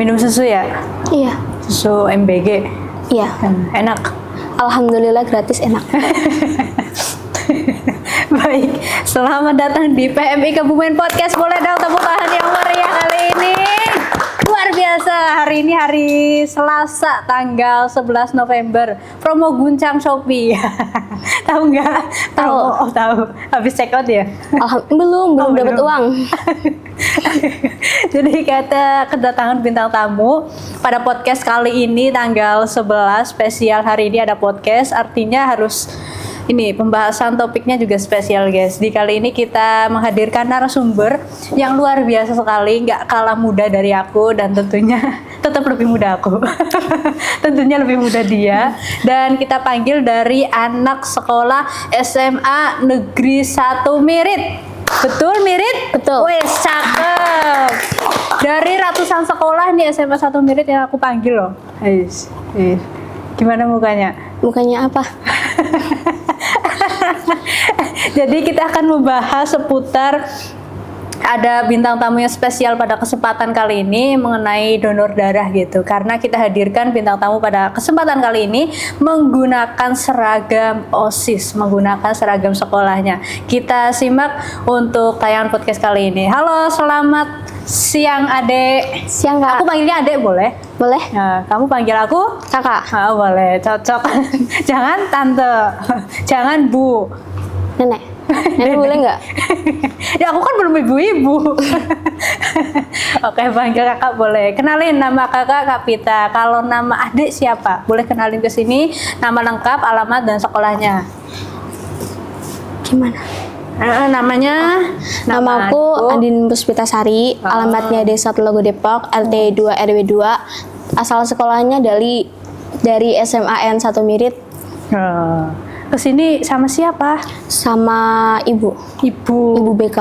Minum susu ya? Iya. Susu MBG? Iya. Enak? Alhamdulillah gratis enak. Baik, selamat datang di PMI Kebumen Podcast. Boleh dong tepuk tangan yang meriah kali ini. Luar biasa, hari ini hari Selasa tanggal 11 November. Promo guncang Shopee. Tahu nggak? Tahu. Oh, tahu. Habis check out ya? Belum dapat uang. Jadi kita kedatangan bintang tamu pada podcast kali ini tanggal 11 spesial. Hari ini ada podcast, artinya harus ini pembahasan topiknya juga spesial guys. Di kali ini kita menghadirkan narasumber yang luar biasa sekali, nggak kalah muda dari aku dan tentunya tetap lebih muda aku. Tentunya lebih muda dia, dan kita panggil dari anak sekolah SMA Negeri 1 Mirit. Betul Mirit? Betul. Wes cakep. Dari ratusan sekolah nih SMA 1 Mirit yang aku panggil loh. Gimana mukanya? Mukanya apa? Jadi kita akan membahas seputar, ada bintang tamu yang spesial pada kesempatan kali ini mengenai donor darah gitu. Karena kita hadirkan bintang tamu pada kesempatan kali ini menggunakan seragam OSIS, menggunakan seragam sekolahnya. Kita simak untuk tayangan podcast kali ini. Halo, selamat siang Adek. Siang Kak. Aku panggilnya Adek boleh? Boleh? Nah, kamu panggil aku? Kakak. Boleh, cocok. Jangan tante, jangan bu. Nenek. Nenek boleh nggak? Ya aku kan belum ibu-ibu. Oke, panggil kakak boleh. Kenalin, nama kakak Kapita. Kalau nama adik siapa? Boleh kenalin ke sini, nama lengkap, alamat dan sekolahnya. Gimana? Namanya? Nama aku Andin Puspitasari. Alamatnya Desa Telogo Depok, LT 2 RW 2. Asal sekolahnya dari SMA N 1 Mirit. Kesini sama siapa? Sama ibu. Ibu BK.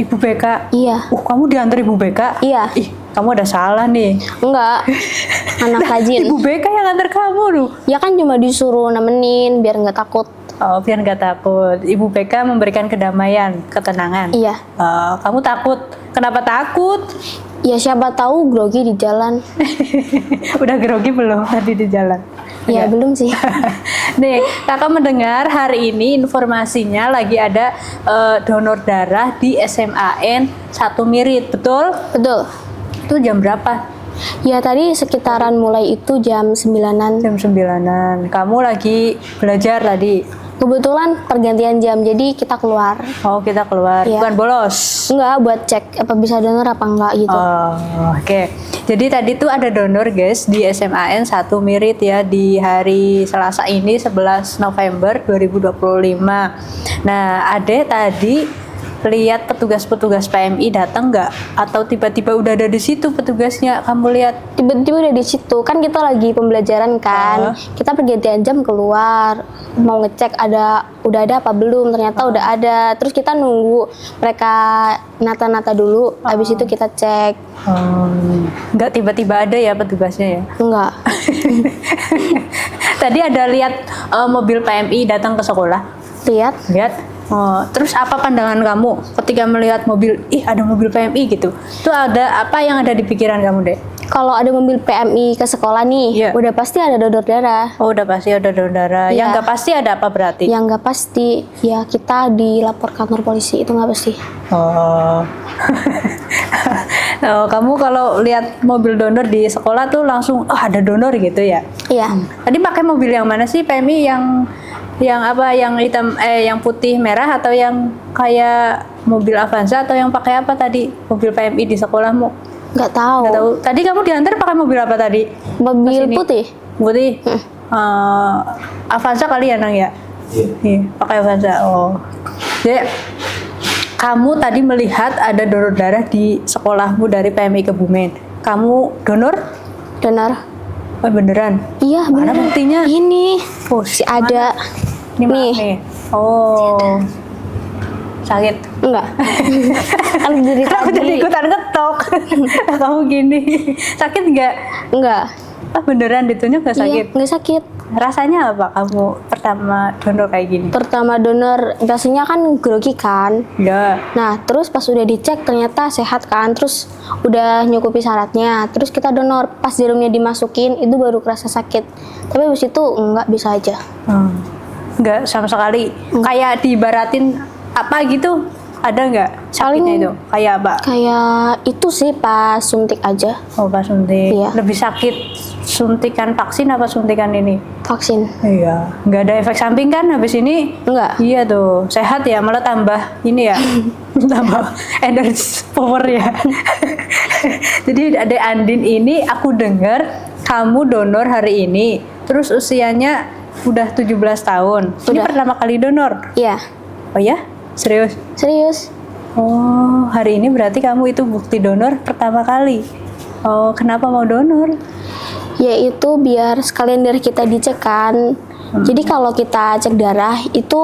Ibu BK? Iya. Kamu diantar Ibu BK? Iya. Ih, kamu ada salah nih. Enggak. Anak rajin. Ibu BK yang antar kamu loh. Ya kan cuma disuruh nemenin biar nggak takut. Oh, biar nggak takut. Ibu BK memberikan kedamaian, ketenangan. Iya. Kamu takut? Kenapa takut? Ya siapa tahu grogi di jalan. Udah grogi belum tadi di jalan? Ya belum sih. Nih, kakak mendengar hari ini informasinya lagi ada donor darah di SMAN 1 Mirit, betul? Betul. Itu jam berapa? Ya tadi sekitaran mulai itu jam 9-an. Jam 9-an. Kamu lagi belajar tadi? Kebetulan pergantian jam, jadi kita keluar. Oh, kita keluar. Iya. Bukan bolos? Enggak, buat cek apa bisa donor apa enggak gitu. Oke. Jadi tadi tuh ada donor guys di SMAN 1 Mirit ya, di hari Selasa ini 11 November 2025. Nah, Ade tadi lihat petugas-petugas PMI datang nggak? Atau tiba-tiba udah ada di situ petugasnya? Kamu lihat? Tiba-tiba udah di situ. Kan kita lagi pembelajaran kan. Kita pergantian jam keluar, mau ngecek udah ada apa belum. Ternyata udah ada. Terus kita nunggu mereka nata-nata dulu. Habis itu kita cek. Nggak tiba-tiba ada ya petugasnya ya? Enggak. Tadi ada lihat mobil PMI datang ke sekolah? Lihat. Terus apa pandangan kamu ketika melihat mobil, ada mobil PMI gitu? Itu ada apa yang ada di pikiran kamu, Dek? Kalau ada mobil PMI ke sekolah nih, udah pasti ada donor darah. Oh, udah pasti ada donor darah. Iya. Yang nggak pasti ada apa berarti? Yang nggak pasti, ya kita dilapor kantor polisi, itu nggak pasti. Kamu kalau lihat mobil donor di sekolah tuh langsung, ada donor gitu ya? Iya. Tadi pakai mobil yang mana sih PMI? Yang apa? Yang hitam, yang putih merah, atau yang kayak mobil Avanza, atau yang pakai apa tadi mobil PMI di sekolahmu? Nggak tahu. Nggak tahu. Tadi kamu diantar pakai mobil apa tadi? Mobil putih. Putih. Avanza kali ya, Nang ya? Iya, pakai Avanza. Jadi kamu tadi melihat ada donor darah di sekolahmu dari PMI Kebumen. Kamu donor? Donor. Oh, beneran? Iya, Mana beneran. buktinya? Ini. Si ada. Nih. Oh. Sakit? Enggak. Kan dari Kenapa jadi tadi. ikutan ngetok? Kamu gini. Sakit nggak? Enggak. Ah, beneran ditunjuk nggak sakit? Iya, enggak sakit. Rasanya apa kamu pertama donor kayak gini? Pertama donor biasanya kan grogi kan. Ya. Nah, terus pas udah dicek ternyata sehat kan, terus udah nyukupi syaratnya, terus kita donor, pas jarumnya dimasukin itu baru kerasa sakit. Tapi habis itu enggak, bisa aja. Nggak sama sekali. Kayak diibaratin apa gitu? Ada nggak sakitnya Paling- itu? Kayak apa? Kayak itu sih pas suntik aja, Oh, pas suntik. Iya. Lebih sakit suntikan vaksin apa suntikan ini? vaksin. Iya. Nggak ada efek samping kan habis ini? Enggak. Iya tuh, sehat ya, malah tambah ini ya, tambah energi power ya. Jadi Adek Andin ini aku dengar kamu donor hari ini, terus usianya udah 17 tahun. Ini Udah. pertama kali donor. Iya, Oh ya? Serius? serius. Oh, hari ini berarti kamu itu bukti donor pertama kali. Oh, kenapa mau donor? Yaitu biar sekalian darah kita dicek kan. Jadi kalau kita cek darah itu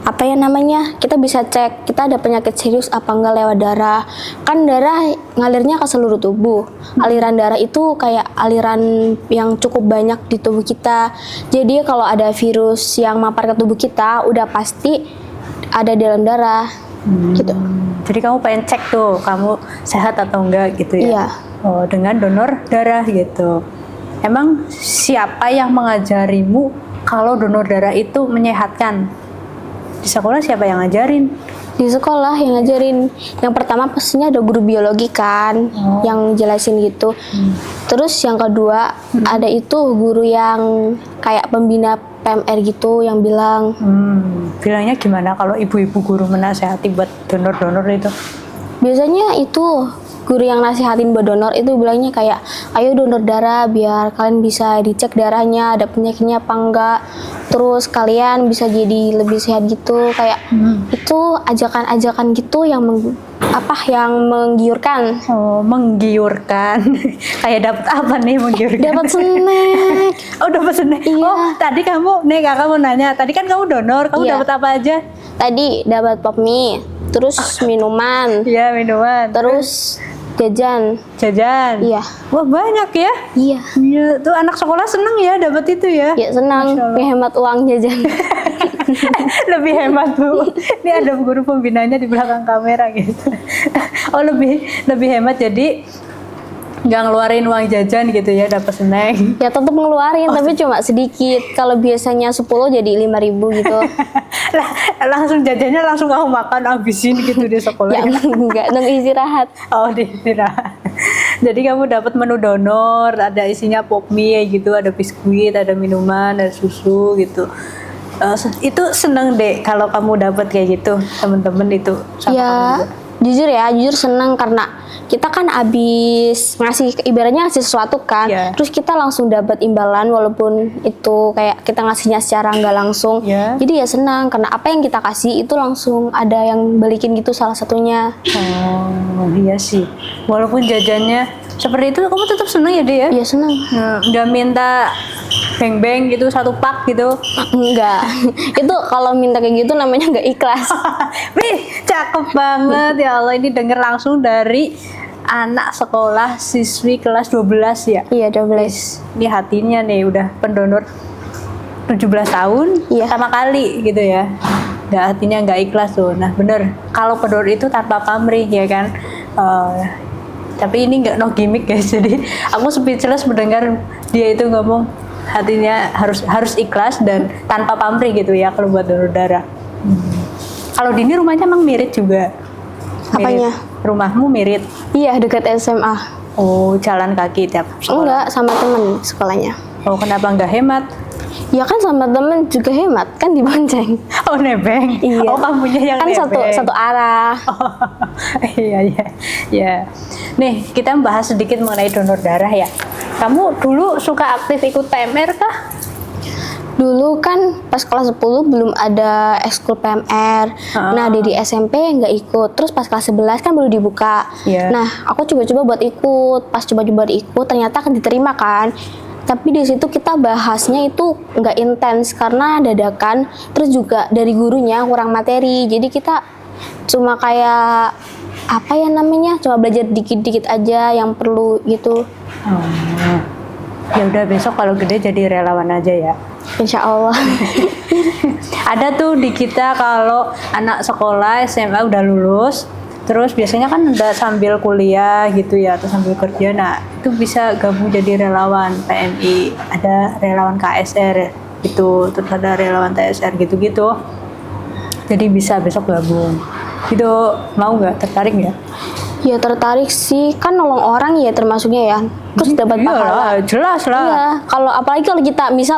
apa ya namanya, kita bisa cek kita ada penyakit serius apa enggak lewat darah. Kan darah ngalirnya ke seluruh tubuh. Aliran darah itu kayak aliran yang cukup banyak di tubuh kita. Jadi kalau ada virus yang mampar ke tubuh kita udah pasti ada dalam darah gitu. Jadi kamu pengen cek tuh, kamu sehat atau enggak gitu ya? Iya. Oh, dengan donor darah gitu. Emang siapa yang mengajarimu kalau donor darah itu menyehatkan? Di sekolah siapa yang ngajarin? Di sekolah yang ngajarin, yang pertama pastinya ada guru biologi kan, yang jelasin gitu. Terus yang kedua ada itu guru yang kayak pembina PMR gitu yang bilang, Bilangnya gimana kalau ibu-ibu guru menasehati buat donor-donor itu? biasanya itu guru yang nasihatin buat donor itu bilangnya kayak, ayo donor darah biar kalian bisa dicek darahnya ada penyakitnya apa enggak, terus kalian bisa jadi lebih sehat gitu, kayak itu ajakan-ajakan gitu yang yang menggiurkan. Oh, menggiurkan. Kayak dapat apa nih menggiurkan? Dapat snack. Oh, dapat snack. Iya. Oh, tadi kamu, nih kakak mau nanya. Tadi kan kamu donor, kamu Iya. dapat apa aja? Tadi dapat pop mie, terus minuman, Iya, minuman. terus jajan. Jajan. Iya. Wah, banyak ya. Iya. Iya, tuh anak sekolah seneng ya dapat itu ya. Ya senang, Masya Allah. menghemat uang jajan. Lebih hemat Bu. Ini ada guru pembinanya di belakang kamera gitu. Oh, lebih hemat, jadi nggak ngeluarin uang jajan gitu ya, dapat snack. Ya tetap ngeluarin, tapi cuma sedikit. Kalau biasanya 10 jadi 5.000 gitu. Lah, langsung jajannya langsung kamu makan habisin gitu di sekolah. Ya enggak, nunggu istirahat. Oh, istirahat. Jadi kamu dapat menu donor, ada isinya pop mie gitu, ada biskuit, ada minuman, ada susu gitu. Itu seneng deh kalau kamu dapat kayak gitu, temen-temen itu sama Ya, kamu juga. jujur senang karena kita kan abis ngasih, ibaratnya ngasih sesuatu kan, Iya. terus kita langsung dapat imbalan walaupun itu kayak kita ngasihnya secara nggak langsung. Iya. Jadi ya senang karena apa yang kita kasih itu langsung ada yang balikin gitu salah satunya. Oh, iya sih. Walaupun jajannya seperti itu, kamu tetap seneng ya, Dek ya? Ya senang. Nggak minta beng-beng gitu, satu pak gitu. Enggak. Itu kalau minta kayak gitu namanya nggak ikhlas. Wih, cakep banget ya Allah, ini denger langsung dari anak sekolah siswi kelas 12 ya. Iya, 12. Ini hatinya nih udah pendonor 17 tahun Iya. pertama kali gitu ya. Nggak, hatinya nggak ikhlas tuh. Nah bener, kalau pendonor itu tanpa pamrih ya kan. Tapi ini nggak no gimmick guys. Jadi aku speechless mendengar dia itu ngomong hatinya harus ikhlas dan tanpa pamrih gitu ya kalau buat donor darah. Kalau Dini rumahnya emang mirip juga. Apanya? Rumahmu mirip. Iya, dekat SMA. Oh, jalan kaki tiap sekolah. Enggak, sama temen sekolahnya. Oh, kenapa nggak hemat? Ya kan sama temen juga hemat, kan dibonceng. Oh, nebeng. Iya. Oh, kamunya yang Kan nebeng. satu arah. Oh, iya. Nih, kita bahas sedikit mengenai donor darah ya. Kamu dulu suka aktif ikut PMR kah? Dulu kan pas kelas 10 belum ada ekskul PMR. Nah, di SMP nggak ikut. Terus pas kelas 11 kan baru dibuka. Iya. Nah, aku coba-coba buat ikut. Pas coba-coba ikut ternyata kan diterima kan. Tapi di situ kita bahasnya itu nggak intens karena dadakan. Terus juga dari gurunya kurang materi. Jadi kita Cuma kayak apa ya namanya? Cuma belajar dikit-dikit aja yang perlu gitu. Oh. Ya udah besok kalau gede jadi relawan aja ya. Insya Allah. Ada tuh di kita kalau anak sekolah SMA udah lulus, terus biasanya kan udah sambil kuliah gitu ya atau sambil kerja, nah itu bisa gabung jadi relawan PMI, ada relawan KSR gitu, terus ada relawan TSR gitu-gitu. Jadi bisa besok gabung. Itu mau nggak, tertarik nggak? Ya tertarik sih, kan nolong orang ya termasuknya ya. Terus dapat pahala. Iyalah, jelas lah. Iya, kalau apalagi kalau kita misal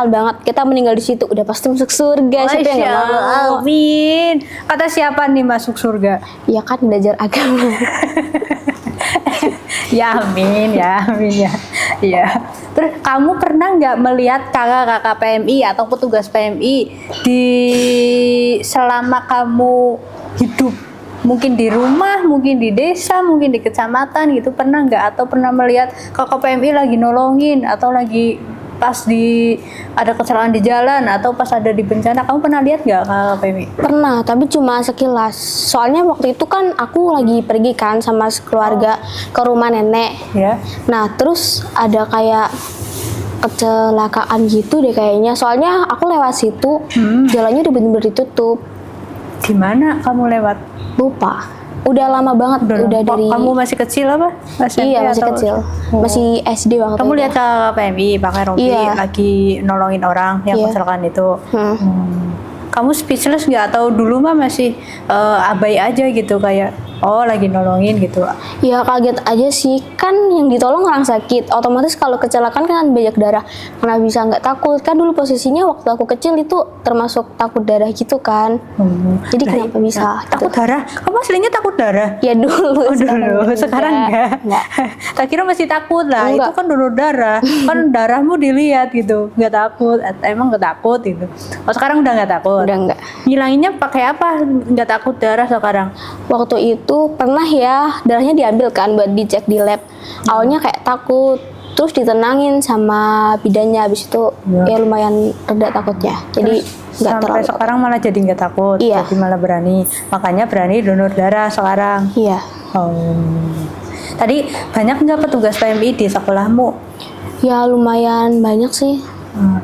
banget kita meninggal di situ udah pasti masuk surga. Siapa yang nggak mau? Amin. Kata siapa nih masuk surga? Ya kan belajar agama. Ya amin, ya amin ya. Iya. Terus kamu pernah nggak melihat kakak-kakak PMI atau petugas PMI di selama kamu hidup? Mungkin di rumah, mungkin di desa, mungkin di kecamatan gitu, pernah nggak? Atau pernah melihat kakak PMI lagi nolongin atau lagi pas ada kecelakaan di jalan atau pas ada di bencana, kamu pernah lihat nggak kakak PMI? Pernah, tapi cuma sekilas. Soalnya waktu itu kan aku lagi pergi kan sama keluarga ke rumah nenek. Ya. Nah, terus ada kayak kecelakaan gitu deh kayaknya. Soalnya aku lewat situ, jalannya udah bener-bener ditutup. Di mana kamu lewat? Lupa. Udah lama banget, udah dari Kamu masih kecil apa? SMP Iya, masih atau- kecil. Oh. Masih SD waktu Kamu itu. lihat kakak PMI pakai rompi Iya. lagi nolongin orang yang Iya. kecelakaan itu. Hmm. Kamu speechless nggak, atau dulu mah masih abai aja gitu, kayak oh lagi nolongin gitu? Ya kaget aja sih, kan yang ditolong orang sakit. Otomatis kalau kecelakaan kan banyak darah. Kenapa bisa nggak takut? Kan dulu posisinya waktu aku kecil itu termasuk takut darah gitu kan. Jadi Nah, kenapa bisa? takut darah? Kamu aslinya takut darah? Ya dulu. Oh dulu, sekarang enggak. Enggak. Tak kira masih takut lah. Enggak. Itu kan donor darah, kan darahmu dilihat gitu, nggak takut. Emang nggak takut gitu? Oh sekarang udah nggak takut? Udah enggak. Ngilanginnya pakai apa? Nggak takut darah sekarang? Waktu itu pernah ya darahnya diambil kan buat dicek di lab. Awalnya kayak takut, terus ditenangin sama bidannya. Habis itu ya lumayan reda takutnya. Jadi nggak Sampai terlalu. sekarang malah jadi nggak takut, Iya. jadi malah berani. Makanya berani donor darah sekarang. Iya. Oh. Tadi banyak nggak petugas PMI di sekolahmu? Ya lumayan banyak sih.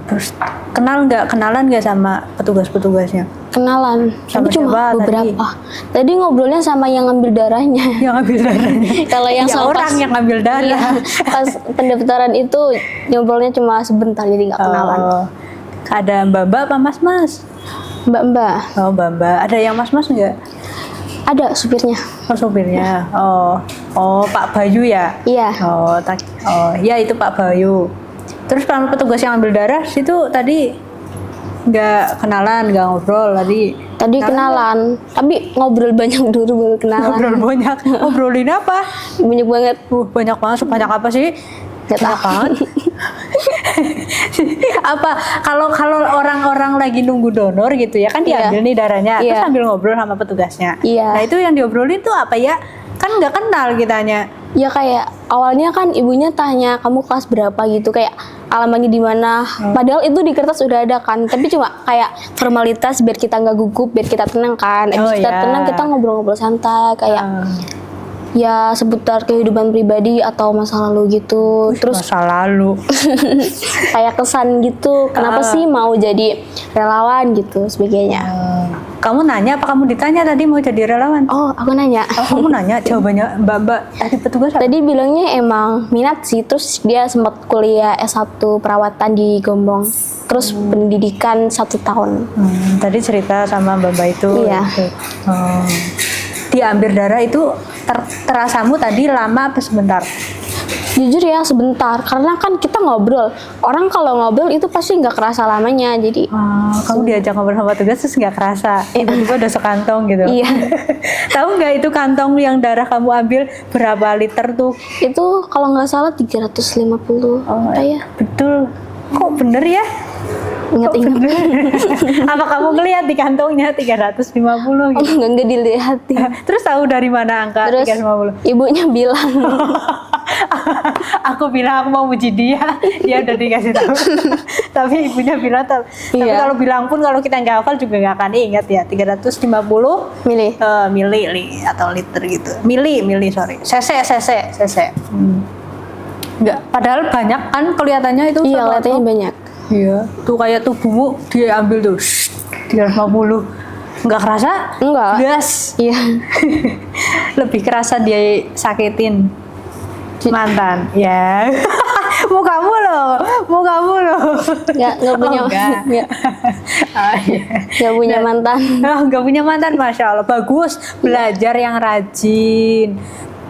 Terus kenalan nggak sama petugas-petugasnya? Kenalan, Sama tapi cuma siapa tadi? beberapa. Tadi ngobrolnya sama yang ngambil darahnya. Yang ngambil darahnya? Kalau yang Ya, sama orang pas- yang ngambil darah. Iya, pas pendaftaran itu ngobrolnya cuma sebentar, jadi nggak kenalan. Oh. Ada mbak-mbak apa mas-mas? Mbak-mbak, Oh mbak-mbak. Ada yang mas-mas nggak? ada supirnya. Oh sopirnya. Oh Pak Bayu ya? Iya, Oh ya itu Pak Bayu. Terus petugas yang ambil darah situ tadi nggak kenalan, nggak ngobrol tadi? tadi kenalan, tapi ngobrol banyak dulu baru kenalan. Ngobrol banyak. Ngobrolin apa? Banyak banget. Banyak banget. Sebanyak apa sih? Nggak tahu. Banyak banget. Apa kalau orang-orang lagi nunggu donor gitu ya kan, Iya. diambil nih darahnya, terus Iya. sambil ngobrol sama petugasnya. Iya. Nah itu yang diobrolin tuh apa ya? Kan nggak kenal kitanya. Ya kayak awalnya kan ibunya tanya kamu kelas berapa gitu, kayak alamannya di mana. Padahal itu di kertas udah ada kan, tapi cuma kayak formalitas biar kita nggak gugup, biar kita tenang kan. Oh, Abis kita iya. tenang kita ngobrol-ngobrol santai kayak ya seputar kehidupan pribadi atau masa lalu gitu. Terus Masa lalu. kayak kesan gitu, kenapa sih mau jadi relawan gitu sebagainya. Kamu nanya apa kamu ditanya tadi mau jadi relawan? Oh, aku nanya. Oh, kamu nanya, jawabannya mbak-mbak tadi petugas apa? Tadi bilangnya emang minat sih, terus dia sempat kuliah S1 perawatan di Gombong, terus pendidikan 1 tahun. Tadi cerita sama mbak-mbak itu. Iya. Gitu. Oh. Diambil darah itu terasamu tadi lama apa sebentar? Jujur ya sebentar, karena kan kita ngobrol. Orang kalau ngobrol itu pasti nggak kerasa lamanya, jadi Kamu diajak ngobrol sama petugas terus nggak kerasa, tiba-tiba udah sekantong gitu. Iya. Tahu nggak itu kantong yang darah kamu ambil berapa liter tuh? itu kalau nggak salah 350. Apa ya? Betul. Kok bener ya? Ingat-ingat. Apa kamu ngelihat di kantongnya 350 gitu? Nggak dilihatin. Terus tahu dari mana angka Terus 350? ibunya bilang, Aku bilang aku mau muji dia, dia udah dikasih tahu. Tapi ibunya bilang, tapi Iya. kalau bilang pun kalau kita nggak hafal juga nggak akan ingat ya. 350 Milih. mili atau liter gitu. Mili sorry. cc. Nggak, padahal banyak kan kelihatannya itu. Iya, satu-satu. katanya banyak. Iya, tuh kayak tubuhmu dia ambil tuh 350. Nggak kerasa? Enggak. Gas. Iya. Lebih kerasa dia sakitin mantan. Ya. Mukamu loh. Nggak punya. Oh, enggak. Nggak. Ah, iya. Nggak punya mantan. Oh, nggak punya mantan, Masya Allah. Bagus. Belajar yang rajin.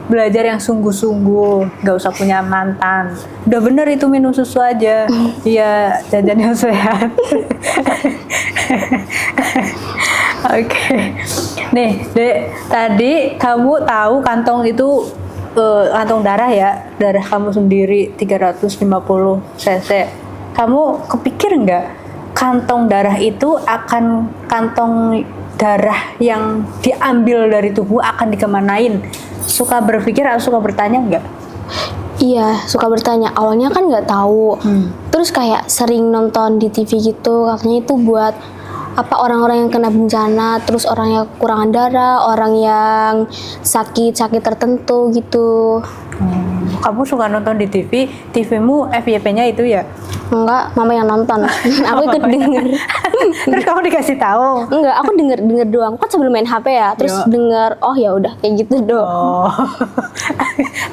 Belajar yang sungguh-sungguh. Nggak usah punya mantan. Udah bener itu minum susu aja. Iya, jajan yang sehat. Oke. Nih, Dek. Tadi kamu tahu kantong itu kantong darah ya. Darah kamu sendiri 350 cc. Kamu kepikir nggak kantong darah itu akan kantong darah yang diambil dari tubuh akan dikemanain? Suka berpikir atau suka bertanya nggak? Iya, suka bertanya. Awalnya kan nggak tahu. Terus kayak sering nonton di TV gitu, katanya itu buat apa orang-orang yang kena bencana, terus orang yang kekurangan darah, orang yang sakit tertentu gitu. Kamu suka nonton di TV, TV-mu FYP-nya itu ya? Enggak, mama yang nonton. Aku ikut denger. Terus kamu dikasih tahu? Enggak, aku denger doang. Kan sebelum main HP ya, terus Yo. denger, oh ya udah kayak gitu doang. Oh,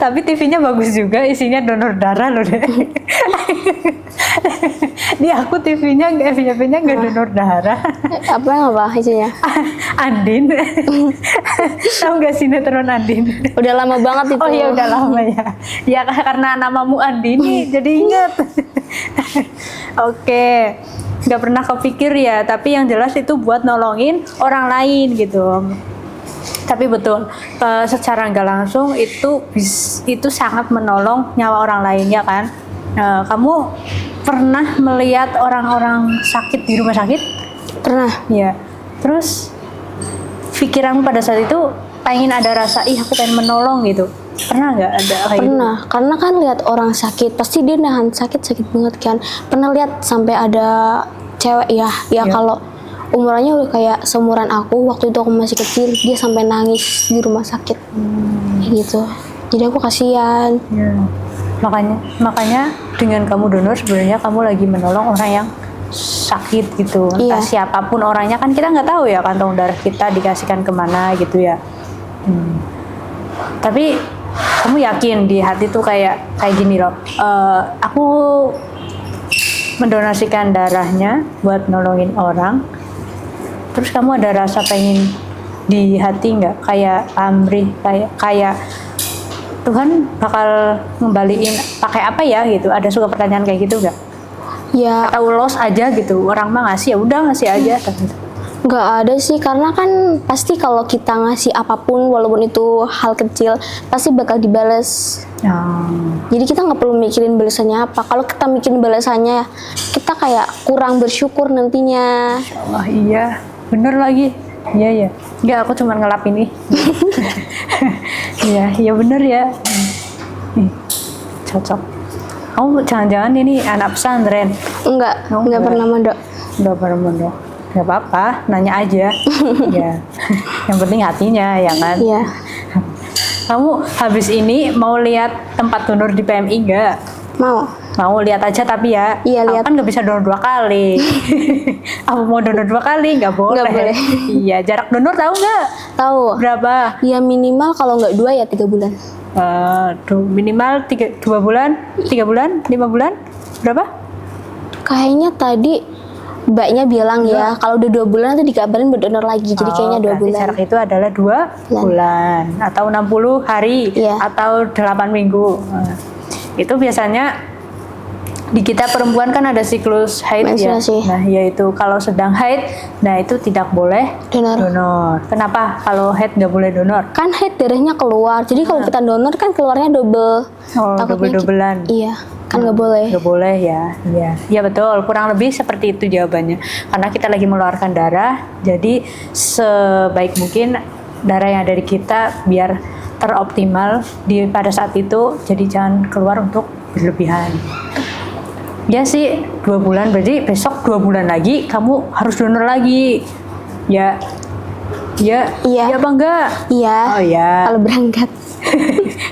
tapi TV-nya bagus juga, isinya donor darah loh deh. Di aku TV-nya nggak, FYP-nya nggak donor darah. Apa isinya? Andin, tahu nggak sinetron Andin? Udah lama banget itu. Oh ya udah lama ya. Ya karena namamu Andini jadi inget. Oke, nggak pernah kepikir ya. Tapi yang jelas itu buat nolongin orang lain gitu. Tapi betul, secara nggak langsung itu sangat menolong nyawa orang lainnya kan. Kamu pernah melihat orang-orang sakit di rumah sakit? Pernah. Ya. Terus pikiranmu pada saat itu pengen ada rasa, ih aku pengen menolong gitu. Pernah nggak ada kayak gitu? Pernah, karena kan lihat orang sakit, pasti dia nahan sakit banget kan. Pernah lihat sampai ada cewek ya Ya. kalau umurannya udah kayak seumuran aku, waktu itu aku masih kecil, dia sampai nangis di rumah sakit. Kayak gitu. Jadi aku kasihan. Ya. Makanya dengan kamu donor sebenarnya kamu lagi menolong orang yang sakit gitu. Entah Iya. siapapun orangnya kan kita nggak tahu ya kantong darah kita dikasihkan kemana gitu ya. Tapi kamu yakin di hati tuh kayak gini loh. Aku mendonasikan darahnya buat nolongin orang. Terus kamu ada rasa pengen di hati nggak kayak pamrih, kayak Tuhan bakal ngembaliin pakai apa ya gitu? Ada suka pertanyaan kayak gitu nggak? Ya Atau los aja gitu, orang mah ngasih ya udah ngasih aja gitu. nggak ada sih, karena kan pasti kalau kita ngasih apapun, walaupun itu hal kecil, pasti bakal dibales. Jadi kita nggak perlu mikirin balasannya apa. Kalau kita mikirin balasannya, kita kayak kurang bersyukur nantinya. Allah iya, bener lagi. Iya ya. Enggak, aku cuma ngelap ini. Iya bener ya. Cocok. Kamu jangan-jangan ini anak pesantren? Enggak, Oh, enggak enggak. pernah mondok. Enggak pernah mondok. Enggak apa-apa, nanya aja. Ya. Yang penting hatinya ya kan. Iya. Kamu habis ini mau lihat tempat donor di PMI enggak? Mau. Mau lihat aja tapi ya. Iya, Aku lihat. kan nggak bisa donor 2 kali. Aku mau donor 2 kali nggak boleh. Nggak boleh. Iya, jarak donor tahu nggak? Tahu. Berapa? Ya minimal kalau nggak 2 ya 3 bulan. Minimal 2 bulan, 3 bulan, 5 bulan? Berapa? Kayaknya tadi mbaknya bilang ya, kalau udah 2 bulan tuh dikabarin berdonor lagi. Jadi kayaknya 2 berarti bulan. jarak itu adalah 2 bulan atau 60 hari Iya. atau 8 minggu. Itu biasanya di kita perempuan kan ada siklus haid ya. Menstruasi. Nah, yaitu kalau sedang haid, nah itu tidak boleh Donor. Kenapa? Kalau haid nggak boleh donor? Kan haid darahnya keluar. Jadi kalau kita donor kan keluarnya double. Oh, Takutnya double-doublean. Iya, kan nggak boleh. Nggak boleh ya. Iya. Ya betul. Kurang lebih seperti itu jawabannya. Karena kita lagi mengeluarkan darah, jadi sebaik mungkin darah yang ada di kita biar pada saat itu. Jadi jangan keluar untuk berlebihan. Ya sih 2 bulan, berarti besok 2 bulan lagi kamu harus donor lagi. Ya, ya, Iya. ya apa enggak? Iya. Oh ya. Kalau berangkat.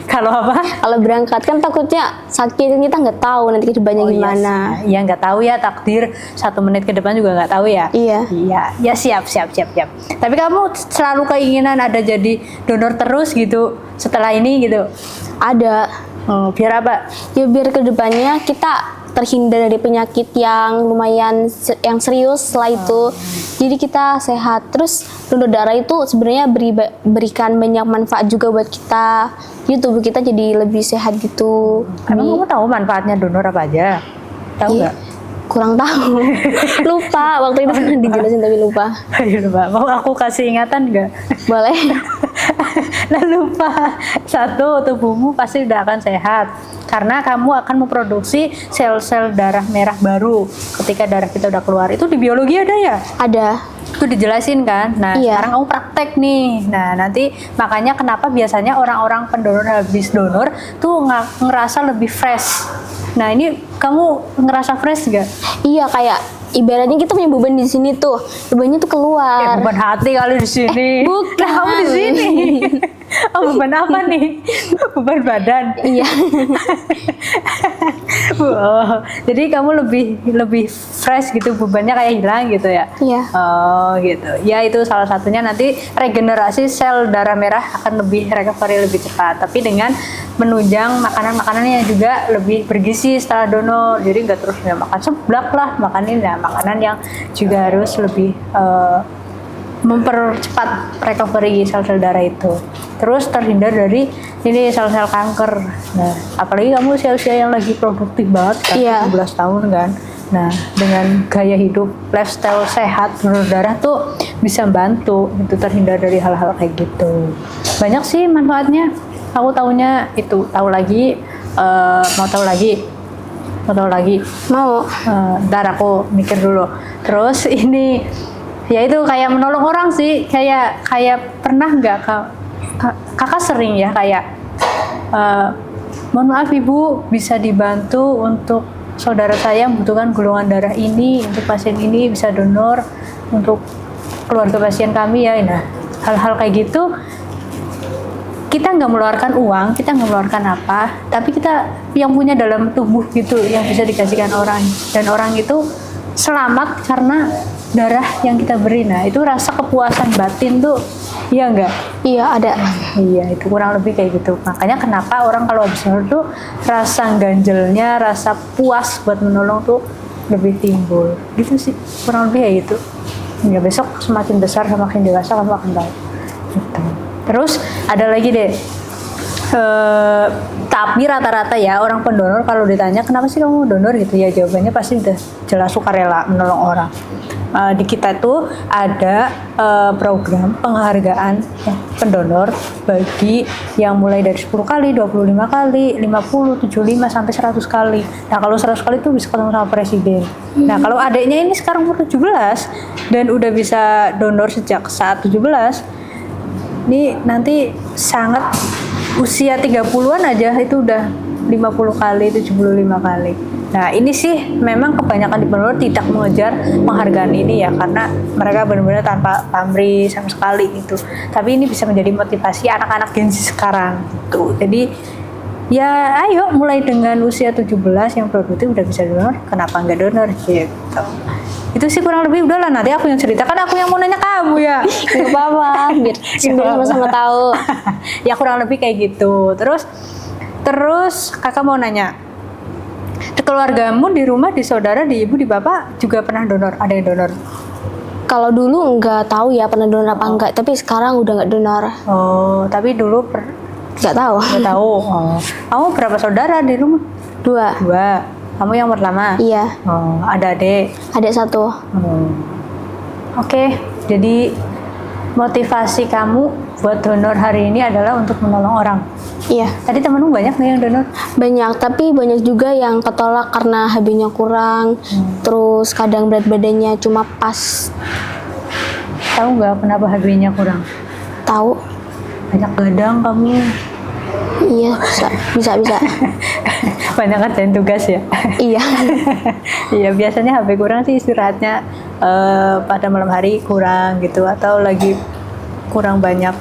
Kalau apa? Kalau berangkat kan takutnya sakit, kita nggak tahu nanti kedepannya Oh, gimana. Iya, nggak tahu ya, takdir 1 menit ke depan juga nggak tahu ya. Iya. Iya, ya siap. Tapi kamu selalu keinginan ada jadi donor terus gitu setelah ini gitu. Ada. Oh, biar apa? Ya biar kedepannya kita terhindar dari penyakit yang lumayan yang serius setelah itu. Jadi kita sehat. Terus donor darah itu sebenarnya berikan banyak manfaat juga buat kita. Jadi tubuh kita jadi lebih sehat gitu. Emang kamu tahu manfaatnya donor apa aja? Tahu Iya. nggak? Kurang tahu. Lupa, waktu itu pernah dijelasin tapi lupa. Ayo lupa. Mau aku kasih ingatan nggak? Boleh. Nah lupa. 1, tubuhmu pasti udah akan sehat karena kamu akan memproduksi sel-sel darah merah baru ketika darah kita udah keluar. Itu di biologi ada ya? Ada. Itu dijelasin kan. Nah, Iya. sekarang kamu praktek nih. Nah, nanti makanya kenapa biasanya orang-orang pendonor habis donor tuh ngerasa lebih fresh. Nah, ini kamu ngerasa fresh gak? Iya, kayak ibaratnya kita punya beban di sini tuh. Bebannya tuh keluar. Beban hati kali di sini. bukan. Nah, kamu di sini. Oh, beban apa nih? Beban badan. Iya. Oh, jadi kamu lebih fresh gitu, bebannya kayak hilang gitu ya? Iya. Oh gitu. Ya itu salah satunya, nanti regenerasi sel darah merah akan lebih recovery lebih cepat. Tapi dengan menunjang makanan-makanan yang juga lebih bergizi setelah donor. Jadi nggak terus ya makan seblak lah, makanin ya makanan yang juga harus lebih mempercepat recovery sel-sel darah itu. Terus terhindar dari ini sel-sel kanker. Nah, apalagi kamu usia-usia yang lagi produktif banget kan, Iya. 17 tahun kan. Nah, dengan gaya hidup, lifestyle sehat, donor darah tuh bisa bantu itu terhindar dari hal-hal kayak gitu. Banyak sih manfaatnya. Aku taunya itu, tahu lagi, mau tahu lagi. Mau. Ntar aku mikir dulu. Terus ini ya itu kayak menolong orang sih, kayak pernah nggak kakak sering ya kayak mohon maaf ibu, bisa dibantu untuk saudara saya membutuhkan golongan darah ini, untuk pasien ini bisa donor untuk keluarga pasien kami ya. Nah, hal-hal kayak gitu kita nggak mengeluarkan uang, kita nggak mengeluarkan apa, tapi kita yang punya dalam tubuh gitu yang bisa dikasihkan orang, dan orang itu selamat karena darah yang kita beri. Nah, itu rasa kepuasan batin tuh, iya nggak? Iya, ada. Iya, itu kurang lebih kayak gitu. Makanya kenapa orang kalau habis donor tuh rasa ganjelnya, rasa puas buat menolong tuh lebih timbul. Gitu sih, kurang lebih kayak gitu. Ya besok semakin besar, semakin dewasa kamu akan tahu. Gitu. Terus ada lagi deh. Tapi rata-rata ya orang pendonor kalau ditanya kenapa sih kamu donor gitu ya, jawabannya pasti udah jelas sukarela menolong orang. Di kita tuh ada program penghargaan pendonor bagi yang mulai dari 10 kali, 25 kali, 50, 75 sampai 100 kali. Nah, kalau 100 kali itu bisa ketemu sama presiden. Nah, kalau adiknya ini sekarang umur 17 dan udah bisa donor sejak saat 17, ini nanti sangat usia 30-an aja itu udah 50 kali, 75 kali. Nah, ini sih memang kebanyakan di pendonor tidak mengejar penghargaan ini ya, karena mereka benar-benar tanpa pamrih sama sekali gitu. Tapi ini bisa menjadi motivasi anak-anak Gen Z sekarang gitu. Jadi ya ayo mulai dengan usia 17 yang produktif udah bisa donor, kenapa nggak donor gitu. Itu sih kurang lebih, udahlah nanti aku yang cerita, kan aku yang mau nanya kamu ya. Nggak apa-apa, biar sama-sama tahu. Ya kurang lebih kayak gitu. Terus kakak mau nanya, di keluargamu, di rumah, di saudara, di ibu, di bapak juga pernah donor? Ada yang donor? Kalau dulu nggak tahu ya pernah donor apa enggak, tapi sekarang udah nggak donor. Oh, tapi dulu Nggak tahu. nggak tahu. Oh. Kamu berapa saudara di rumah? 2. 2. Kamu yang pertama? Iya. Oh, ada adik? Adik 1. Oke, jadi motivasi kamu buat donor hari ini adalah untuk menolong orang. Iya. Tadi temenmu banyak nih yang donor? Banyak, tapi banyak juga yang ketolak karena HB-nya kurang. Terus kadang berat badannya cuma pas. Tahu nggak kenapa HB-nya kurang? Tahu. Banyak gadang kamu. Iya, bisa. Banyak kerjain tugas ya. Iya. Iya, biasanya HP kurang sih istirahatnya pada malam hari kurang gitu, atau lagi kurang banyak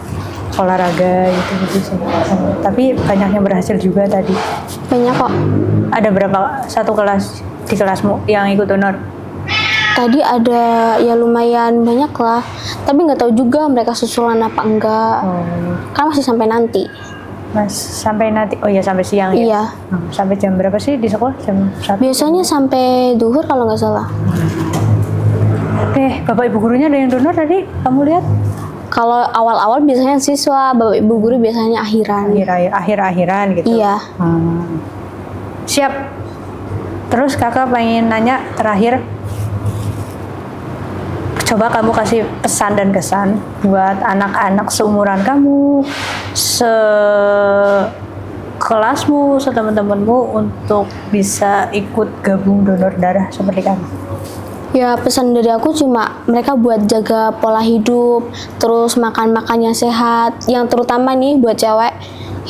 olahraga gitu sih. Tapi banyak yang berhasil juga tadi. Banyak kok. Ada berapa satu kelas di kelasmu yang ikut donor? Tadi ada ya lumayan banyak lah. Tapi nggak tahu juga mereka susulan apa enggak. Kan masih sampai nanti. Mas, sampai nanti, oh iya sampai siang ya? Iya. Sampai jam berapa sih di sekolah? Jam 1? Biasanya sampai duhur kalau nggak salah. Oke, Bapak Ibu gurunya ada yang donor tadi? Kamu lihat? Kalau awal-awal biasanya siswa, bapak ibu guru biasanya akhiran. Akhir-akhiran gitu? Iya. Siap. Terus kakak pengen nanya terakhir. Coba kamu kasih pesan dan kesan buat anak-anak seumuran kamu, sekelasmu, seteman-temanmu untuk bisa ikut gabung donor darah seperti kamu. Ya pesan dari aku cuma mereka buat jaga pola hidup, terus makan-makan yang sehat, yang terutama nih buat cewek,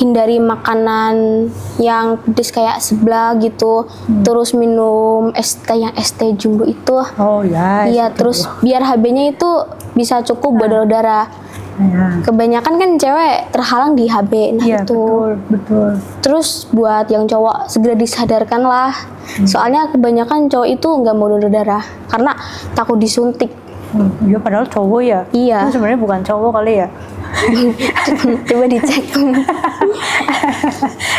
hindari makanan yang pedes kayak seblak gitu, terus minum es teh yang es teh jumbo itu. Oh ya. Iya, terus biar HB-nya itu bisa cukup buat donor darah. Ya. Kebanyakan kan cewek terhalang di HB, nah Iya, itu. betul. Terus buat yang cowok segera disadarkan lah. Soalnya kebanyakan cowok itu nggak mau donor darah karena takut disuntik. Iya, padahal cowok ya. Iya. Itu sebenarnya bukan cowok kali ya. Coba dicek.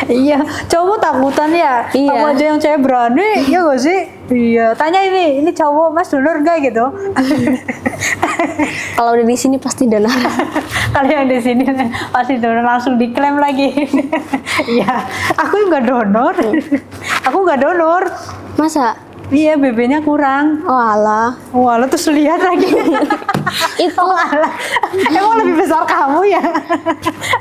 Iya, cowok takutan ya. Iya. Kamu aja yang cewek berani, ya gak sih? Iya, tanya ini cowok Mas donor gak gitu? Kalau udah di sini pasti donor. Kalau yang di sini pasti donor, langsung diklaim lagi. Iya, aku nggak donor. Aku nggak donor. Masa? Iya, BB-nya kurang. Oh alah. Wah, lo terus lihat lagi. Itu Alah, emang lebih besar kamu ya?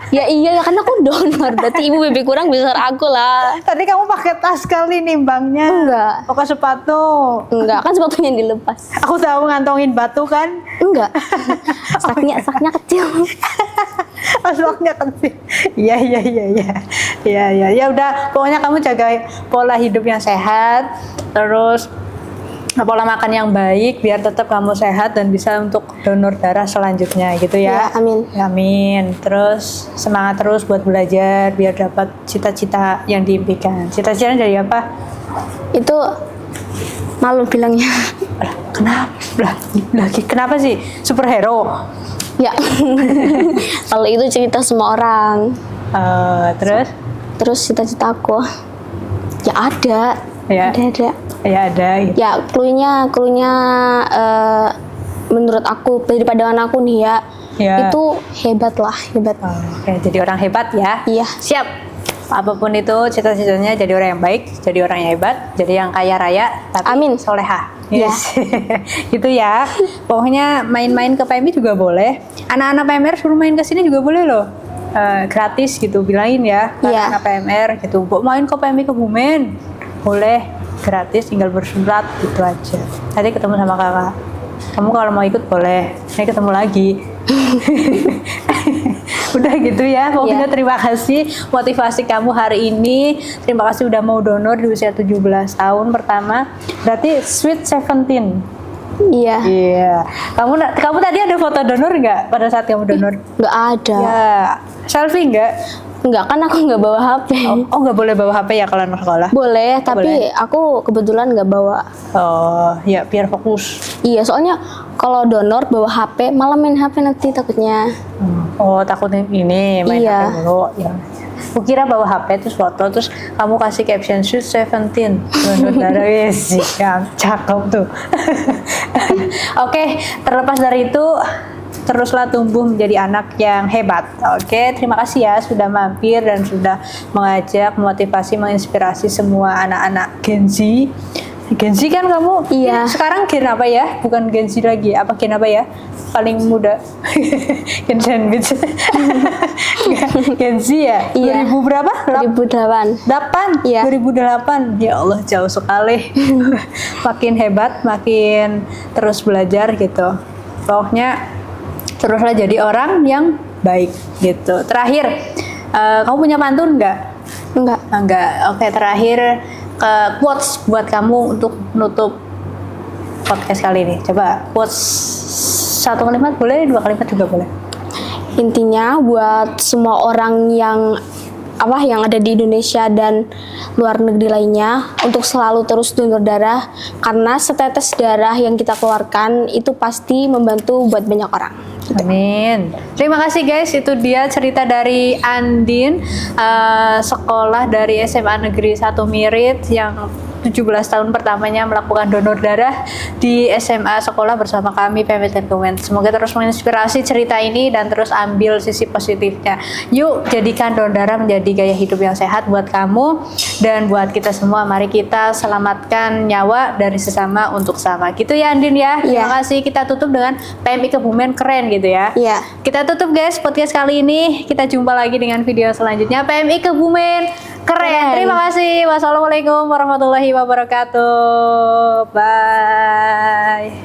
ya iya kan aku donor, berarti ibu BB kurang besar aku lah. Tadi kamu pakai tas kali nimbangnya. Enggak. Pakai sepatu. Enggak, kan sepatunya dilepas. Aku tahu ngantongin batu kan. Enggak. Saknya kecil. Aswaknya kecil. Iya. Ya udah, pokoknya kamu jaga pola hidup yang sehat, terus pola makan yang baik biar tetap kamu sehat dan bisa untuk donor darah selanjutnya gitu ya. Ya, amin. Amin. Terus semangat terus buat belajar biar dapat cita-cita yang diimpikan. Cita-citanya dari apa? Itu malu bilangnya. Kenapa sih? Superhero. Ya. Kalau itu cerita semua orang. Terus cita-cita aku ya ada. Ya. Ada. Ya ada gitu. Ya, cluenya menurut aku dari pandangan aku nih ya, itu hebat. Oke, jadi orang hebat ya. Iya. Siap. Apapun itu cita-citanya jadi orang yang baik, jadi orang yang hebat, jadi yang kaya raya, tapi Amin. soleha. Iya. Yes. Gitu ya. Pokoknya main-main ke PMI juga boleh. Anak-anak PMR suruh main ke sini juga boleh loh. Gratis gitu, bilangin ya. Iya. Anak PMR gitu. Main ke PMI Kebumen. Boleh, gratis, tinggal bersurat gitu aja. Tadi ketemu sama kakak. Kamu kalau mau ikut boleh. Ini ketemu lagi. Udah gitu ya. Pokoknya terima kasih motivasi kamu hari ini. Terima kasih udah mau donor di usia 17 tahun pertama. Berarti sweet 17. Iya. Iya. Kamu tadi ada foto donor nggak pada saat kamu donor? Nggak ada. Ya. Selfie nggak? Nggak, kan aku nggak bawa HP. Oh nggak boleh bawa HP ya kalau anak sekolah? Boleh, tapi aku kebetulan nggak bawa. Oh, ya biar fokus. Iya, soalnya kalau donor bawa HP, malah main HP nanti takutnya. Oh, takutnya ini main Iya. HP dulu. Ya. Aku kira bawa HP terus foto, terus kamu kasih caption Sweet 17 donor darah. Yes, cakep tuh. Oke, terlepas dari itu, teruslah tumbuh menjadi anak yang hebat. Oke, terima kasih ya sudah mampir dan sudah mengajak, memotivasi, menginspirasi semua anak-anak Gen Z. Gen Z kan kamu? Iya. Sekarang gen apa ya? Bukan Gen Z lagi. Apa gen apa ya? Paling muda. Gen sandwich. Gen Z ya? Iya. 2000 berapa? 2008. 8? Iya. 2008. Ya Allah, jauh sekali. Makin hebat, makin terus belajar gitu. Pokoknya teruslah jadi orang yang baik gitu. Terakhir, Kamu punya pantun nggak? Enggak. Enggak. Oke, terakhir ke quotes buat kamu untuk menutup podcast kali ini. Coba quotes 1 kalimat boleh, 2 kalimat juga boleh. Intinya buat semua orang yang ada di Indonesia dan luar negeri lainnya untuk selalu terus donor darah, karena setetes darah yang kita keluarkan itu pasti membantu buat banyak orang. Amin. Terima kasih guys, itu dia cerita dari Andin, sekolah dari SMA Negeri 1 Mirit yang 17 tahun pertamanya melakukan donor darah di SMA sekolah bersama kami PMI Komen. Semoga terus menginspirasi cerita ini dan terus ambil sisi positifnya. Yuk jadikan donor darah menjadi gaya hidup yang sehat buat kamu dan buat kita semua. Mari kita selamatkan nyawa dari sesama untuk sama. Gitu ya Andin ya. Terima kasih. Kita tutup dengan PMI Kebumen keren gitu ya. Iya. Kita tutup guys podcast kali ini. Kita jumpa lagi dengan video selanjutnya. PMI Kebumen keren. Terima kasih. Wassalamualaikum warahmatullahi wabarakatuh. Bye.